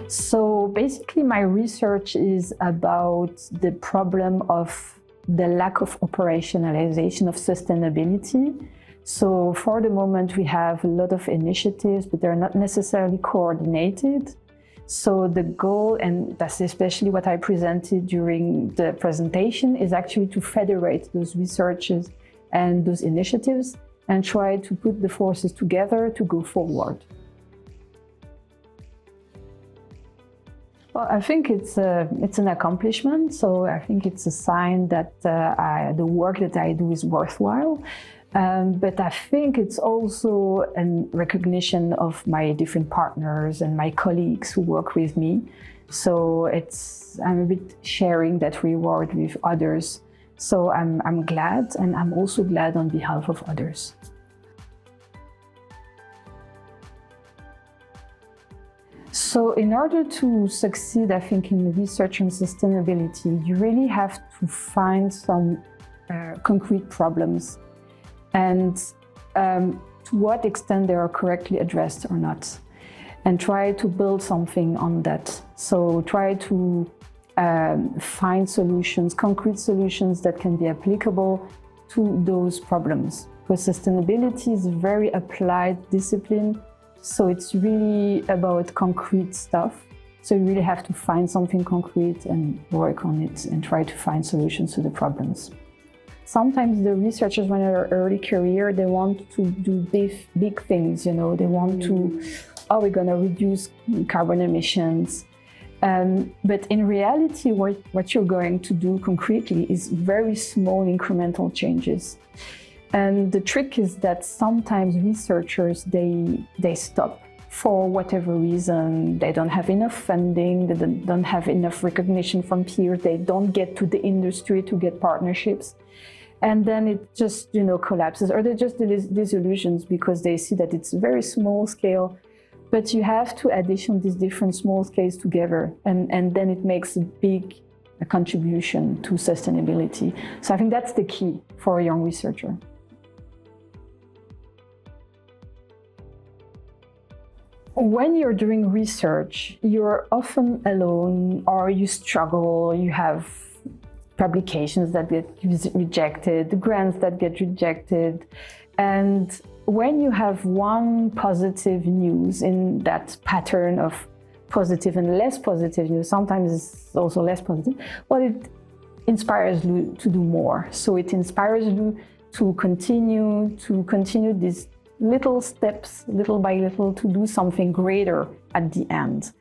So basically my research is about the problem of the lack of operationalization of sustainability. So for the moment we have a lot of initiatives, but they're not necessarily coordinated. So the goal, and that's especially what I presented during the presentation, is actually to federate those researches and those initiatives and try to put the forces together to go forward. Well, I think it's an accomplishment. So I think it's a sign that the work that I do is worthwhile. But I think it's also a recognition of my different partners and my colleagues who work with me. So I'm a bit sharing that reward with others. So I'm glad, and I'm also glad on behalf of others. So in order to succeed, I think, in research on sustainability, you really have to find some concrete problems and to what extent they are correctly addressed or not, and try to build something on that. So try to find solutions, concrete solutions that can be applicable to those problems. Because sustainability is a very applied discipline, so it's really about concrete stuff. So you really have to find something concrete and work on it and try to find solutions to the problems. Sometimes the researchers, when they're early career, they want to do big things, you know, they want to, we're going to reduce carbon emissions. But in reality, what you're going to do concretely is very small incremental changes. And the trick is that sometimes researchers, they stop for whatever reason. They don't have enough funding, they don't have enough recognition from peers, they don't get to the industry to get partnerships. And then it just, collapses, or they're just disillusioned because they see that it's very small scale. But you have to addition these different small scales together, and then it makes a big contribution to sustainability. So I think that's the key for a young researcher. When you're doing research, you're often alone, or you struggle, you have publications that get rejected, grants that get rejected. And when you have one positive news in that pattern of positive and less positive news, sometimes it's also less positive, well, it inspires you to do more. So it inspires you to continue these little steps, little by little, to do something greater at the end.